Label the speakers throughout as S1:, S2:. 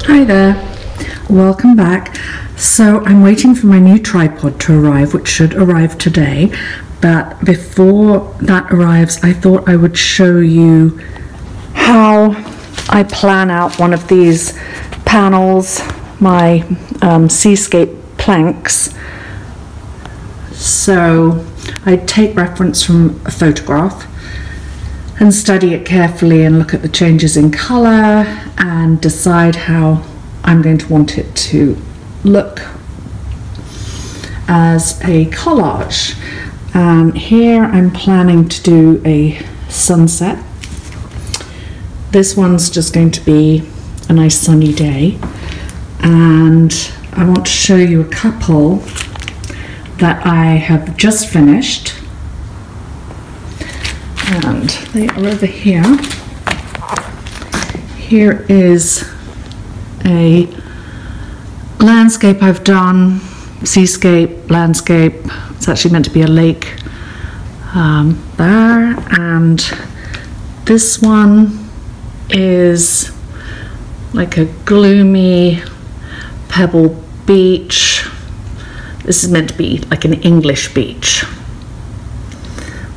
S1: Hi there, welcome back. So I'm waiting for my new tripod to arrive, which should arrive today, but before that arrives I thought I would show you how I plan out one of these panels, my seascape planks. So I take reference from a photograph and study it carefully and look at the changes in colour and decide how I'm going to want it to look as a collage. Here I'm planning to do a sunset. This one's just going to be a nice sunny day, and I want to show you a couple that I have just finished. And they are over here. Here is a landscape I've done, seascape, landscape. It's actually meant to be a lake there. And this one is like a gloomy pebble beach. This is meant to be like an English beach.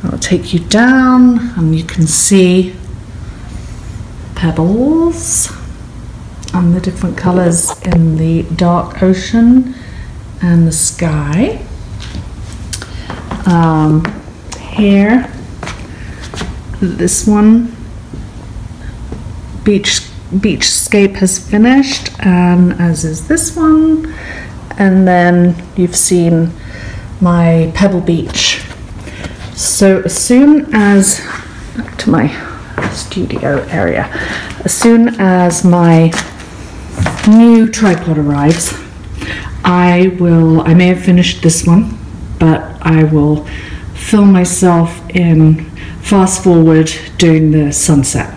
S1: I'll take you down and you can see pebbles and the different colours in the dark ocean and the sky. Here, this one, beachscape has finished, and as is this one. And then you've seen my pebble beach. So as soon as, back to my studio area, as soon as my new tripod arrives, I may have finished this one, but I will film myself in fast forward doing the sunset.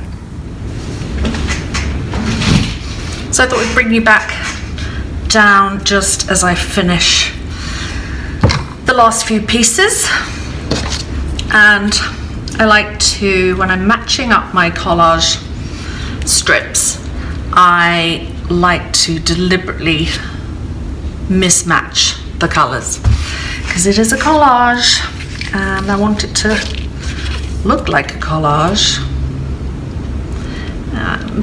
S1: So I thought we'd bring you back down just as I finish the last few pieces. And I like to, when I'm matching up my collage strips, I like to deliberately mismatch the colours, because it is a collage and I want it to look like a collage. And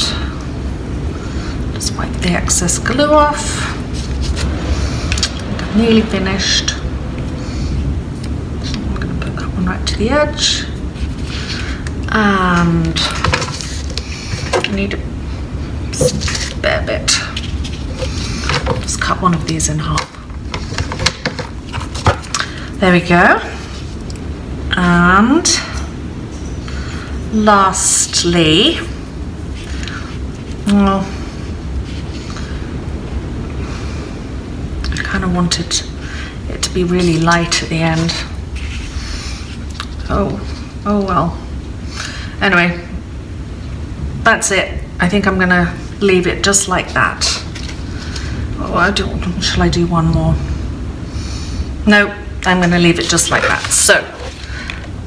S1: just wipe the excess glue off. I'm nearly finished. Right to the edge, and I need a spare bit. Just cut one of these in half. There we go. And lastly, well, I kind of wanted it to be really light at the end. Oh well. Anyway, that's it. I think I'm gonna leave it just like that. Oh, shall I do one more? No, I'm gonna leave it just like that. So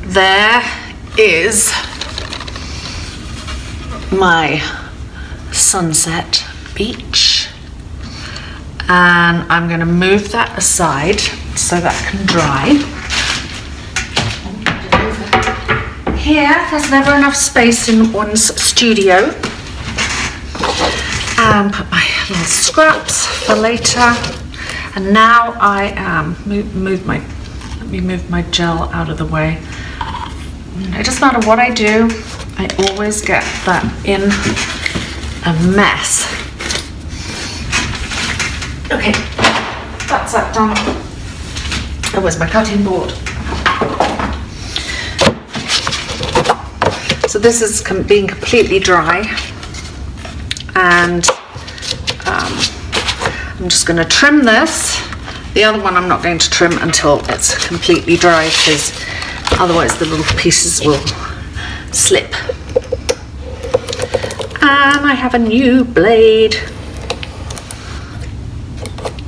S1: there is my sunset beach, and I'm gonna move that aside so that can dry. Here, there's never enough space in one's studio. And put my little scraps for later. And now I am, let me move my gel out of the way. It doesn't matter what I do, I always get that in a mess. Okay, that's that done. Oh, where's my cutting board? So this is being completely dry, and I'm just going to trim this. The other one I'm not going to trim until it's completely dry, because otherwise the little pieces will slip. And I have a new blade.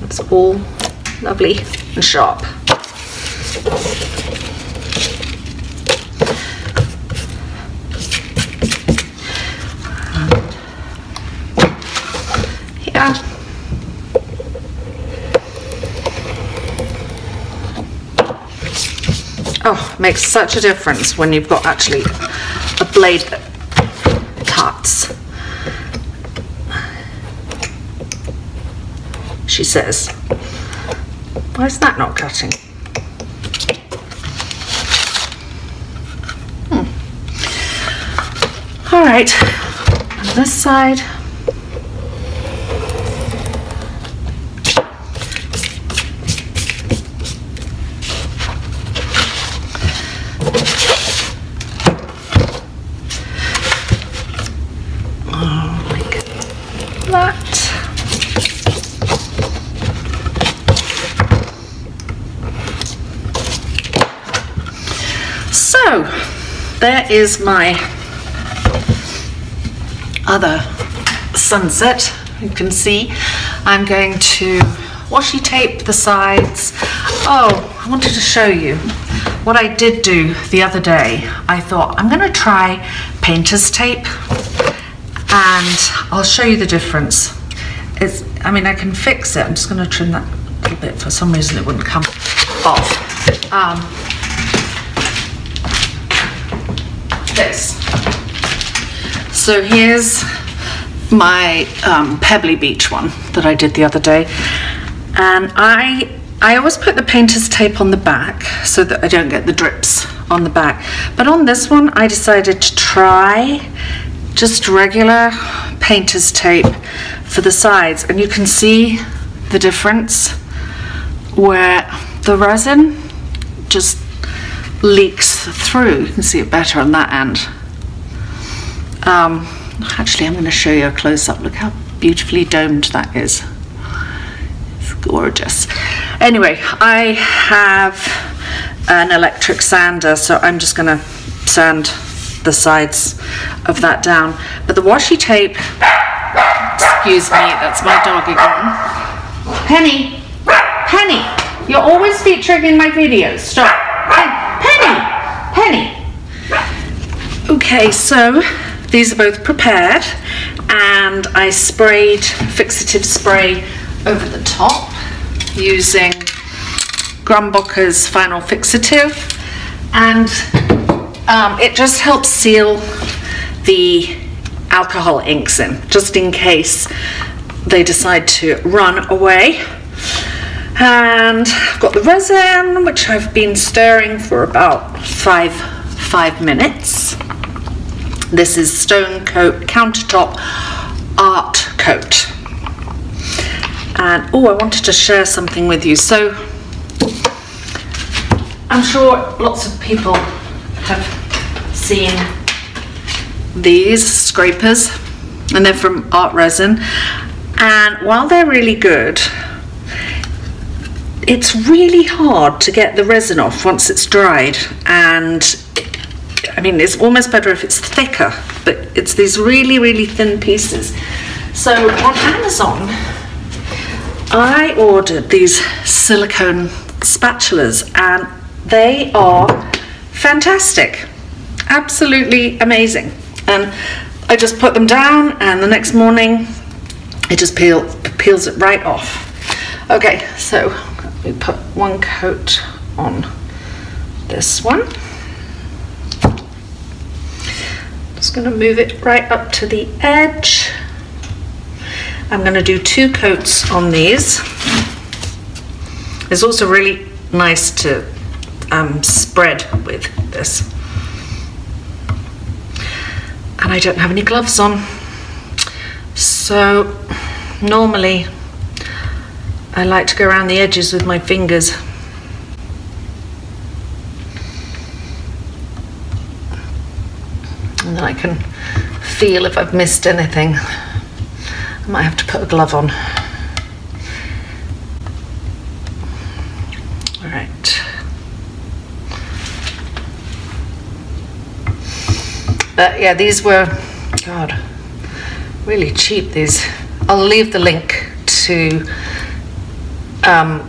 S1: It's all lovely and sharp. Oh, it makes such a difference when you've got actually a blade that cuts. She says, why is that not cutting? All right, on this side. So there is my other sunset. You can see I'm going to washi tape the sides. Oh, I wanted to show you what I did do the other day. I thought I'm going to try painter's tape and I'll show you the difference. I mean, I can fix it. I'm just going to trim that a little bit. For some reason it wouldn't come off. This. So here's my Pebbly Beach one that I did the other day, and I always put the painter's tape on the back so that I don't get the drips on the back, but on this one I decided to try just regular painter's tape for the sides, and you can see the difference where the resin just leaks through. You can see it better on that end. Actually, I'm going to show you a close-up. Look how beautifully domed that is. It's gorgeous. Anyway, I have an electric sander, so I'm just going to sand the sides of that down. But the washi tape, excuse me, that's my dog again. Penny, Penny, you're always featuring in my videos. Stop. Penny. Okay, so these are both prepared, and I sprayed Fixative Spray over the top using Grumbucker's Final Fixative, and it just helps seal the alcohol inks in, just in case they decide to run away. And I've got the resin, which I've been stirring for about five minutes. This is Stone Coat Countertop Art Coat. And oh, I wanted to share something with you. So I'm sure lots of people have seen these scrapers, and they're from Art Resin. And while they're really good, it's really hard to get the resin off once it's dried, and I mean, it's almost better if it's thicker, but it's these really, really thin pieces. So on Amazon, I ordered these silicone spatulas, and they are fantastic, absolutely amazing. And I just put them down, and the next morning it just peels it right off. Okay, so we put one coat on this one. Just going to move it right up to the edge. I'm going to do 2 coats on these. It's also really nice to spread with this. And I don't have any gloves on, so normally I like to go around the edges with my fingers. And then I can feel if I've missed anything. I might have to put a glove on. All right. But yeah, these were, God, really cheap, these. I'll leave the link to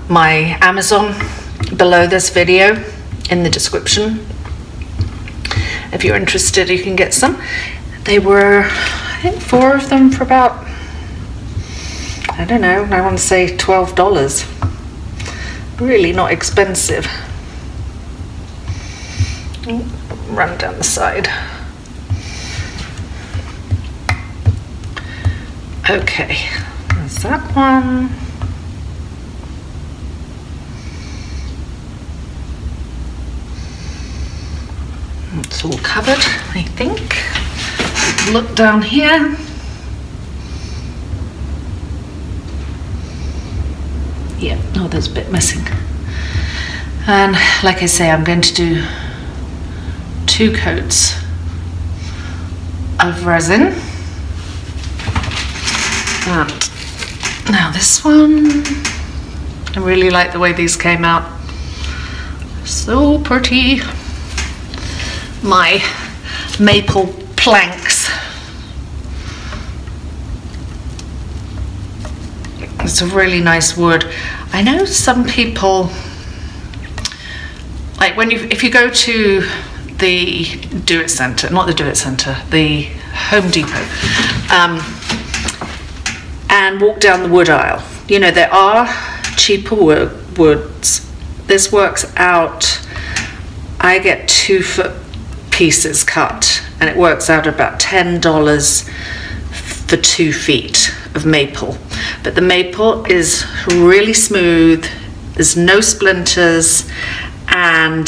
S1: my Amazon below this video in the description. If you're interested, you can get some. They were, I think, 4 of them for about, I don't know, I want to say $12. Really not expensive. Run down the side. Okay, there's that one. It's all covered, I think. Look down here. Yeah, oh, there's a bit missing. And like I say, I'm going to do 2 coats of resin. And now this one, I really like the way these came out. So pretty. My maple planks. It's a really nice wood. I know some people, like if you go to the Do-It Centre, not the Do-It Centre, the Home Depot, and walk down the wood aisle, you know, there are cheaper woods. This works out, I get 2-foot pieces cut, and it works out about $10 for 2 feet of maple. But the maple is really smooth, there's no splinters, and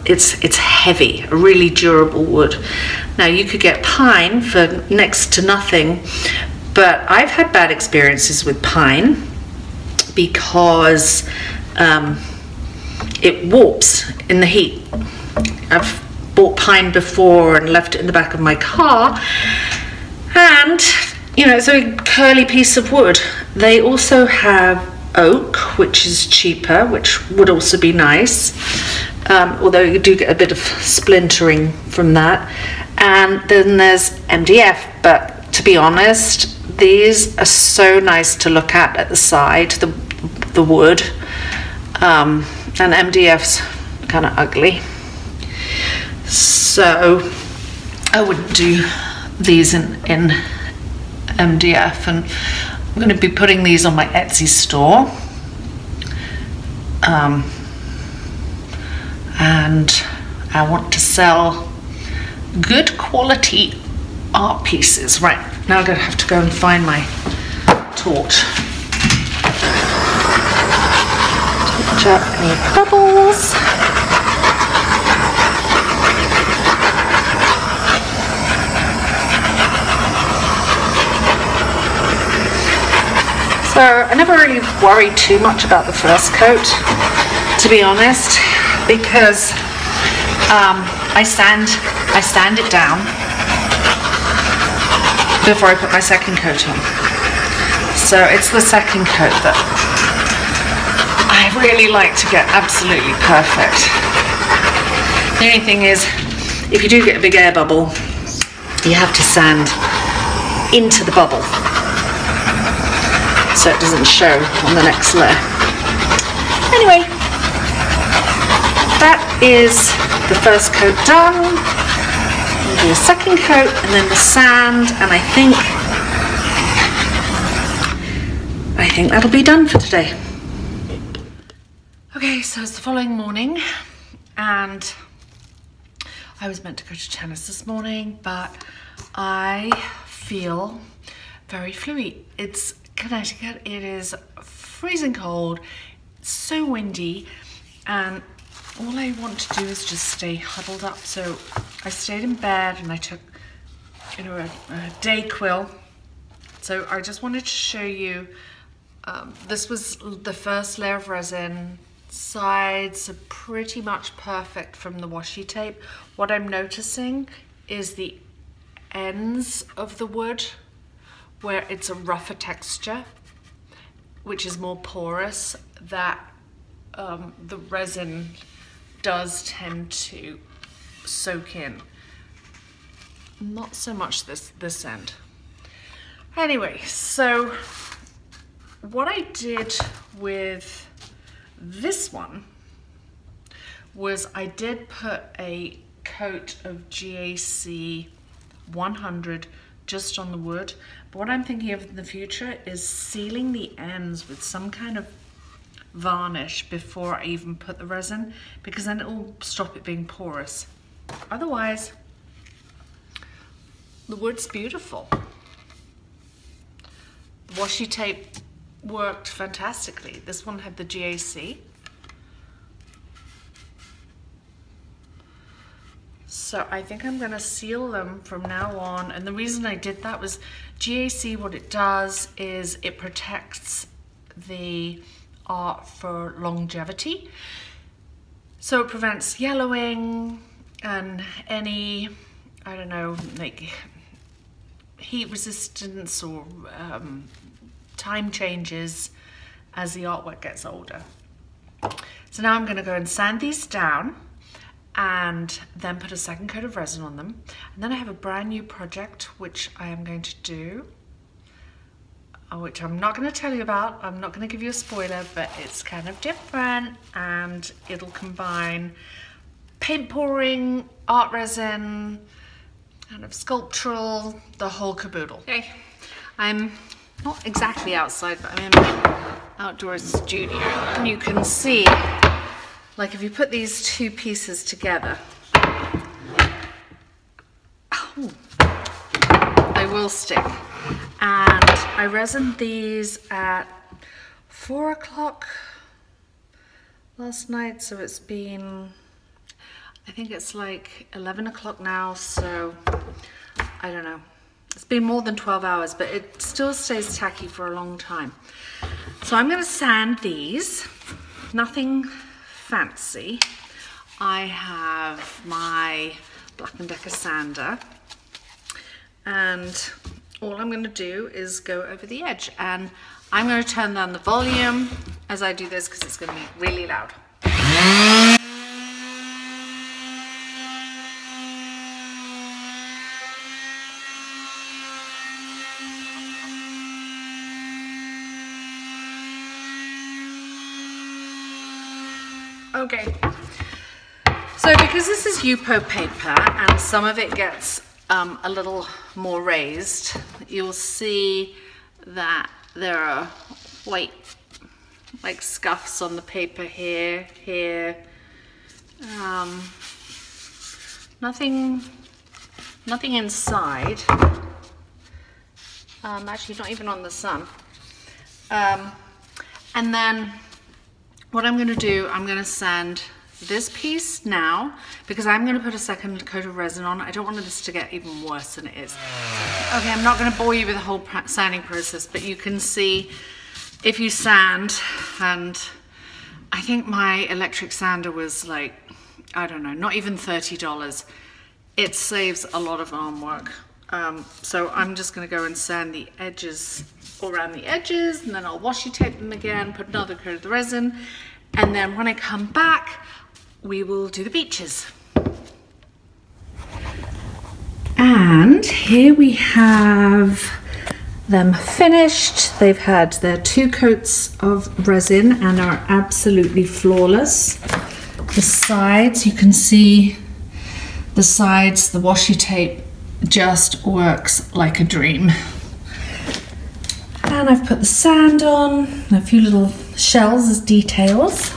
S1: it's heavy, a really durable wood. Now you could get pine for next to nothing, but I've had bad experiences with pine because it warps in the heat. I've bought pine before and left it in the back of my car, and you know, it's a curly piece of wood. They also have oak, which is cheaper, which would also be nice, although you do get a bit of splintering from that. And then there's MDF, but to be honest, these are so nice to look at the side, the wood, and MDF's kind of ugly. So I wouldn't do these in MDF, and I'm going to be putting these on my Etsy store. And I want to sell good quality art pieces. Right, now I'm going to have to go and find my torch. Torch out any bubbles. So I never really worried too much about the first coat, to be honest, because I sand it down before I put my second coat on. So it's the second coat that I really like to get absolutely perfect. The only thing is, if you do get a big air bubble, you have to sand into the bubble so it doesn't show on the next layer. Anyway, that is the first coat done. We'll do a second coat and then the sand, and I think that'll be done for today. Okay, so it's the following morning, and I was meant to go to tennis this morning, but I feel very fluey. It's Connecticut, it is freezing cold, it's so windy, and all I want to do is just stay huddled up. So I stayed in bed and I took, you know, a day quill. So I just wanted to show you, this was the first layer of resin. Sides are pretty much perfect from the washi tape. What I'm noticing is the ends of the wood where it's a rougher texture, which is more porous, that the resin does tend to soak in. Not so much this end. Anyway, so what I did with this one was I did put a coat of GAC 100 just on the wood, but what I'm thinking of in the future is sealing the ends with some kind of varnish before I even put the resin, because then it will stop it being porous. Otherwise, the wood's beautiful. The washi tape worked fantastically. This one had the GAC. So I think I'm going to seal them from now on. And the reason I did that was GAC, what it does is it protects the art for longevity. So it prevents yellowing and any, I don't know, like heat resistance or time changes as the artwork gets older. So now I'm going to go and sand these down and then put a second coat of resin on them. And then I have a brand new project which I am going to do, which I'm not going to tell you about. I'm not going to give you a spoiler, but it's kind of different, and it'll combine paint pouring, art resin, kind of sculptural, the whole caboodle. Okay, I'm not exactly outside, but I'm in my outdoor studio, and you can see, like if you put these two pieces together, oh, they will stick. And I resined these at 4 o'clock last night, so it's been, I think it's like 11 o'clock now, so I don't know. It's been more than 12 hours, but it still stays tacky for a long time. So I'm going to sand these, nothing fancy. I have my Black & Decker sander, and all I'm going to do is go over the edge, and I'm going to turn down the volume as I do this because it's going to be really loud. Okay, so because this is Yupo paper and some of it gets a little more raised, you'll see that there are white like scuffs on the paper here, nothing inside, actually not even on the sun. And then what I'm going to do, I'm going to sand this piece now because I'm going to put a second coat of resin on. I don't want this to get even worse than it is. Okay, I'm not going to bore you with the whole sanding process, but you can see if you sand, and I think my electric sander was like, I don't know, not even $30. It saves a lot of arm work. So I'm just going to go and sand the edges, all around the edges, and then I'll washi tape them again, put another coat of the resin, and then when I come back, we will do the beaches. And here we have them finished. They've had their 2 coats of resin and are absolutely flawless. The sides, you can see the sides, the washi tape just works like a dream. And I've put the sand on, a few little shells as details.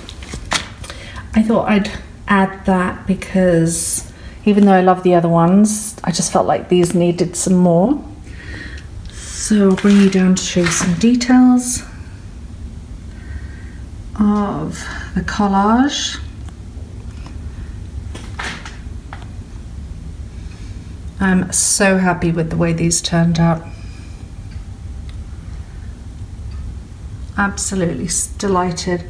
S1: I thought I'd add that because even though I love the other ones, I just felt like these needed some more. So I'll bring you down to show you some details of the collage. I'm so happy with the way these turned out. Absolutely delighted.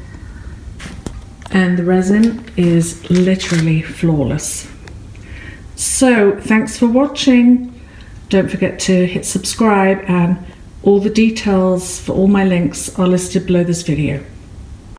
S1: And the resin is literally flawless. So thanks for watching. Don't forget to hit subscribe, and all the details for all my links are listed below this video.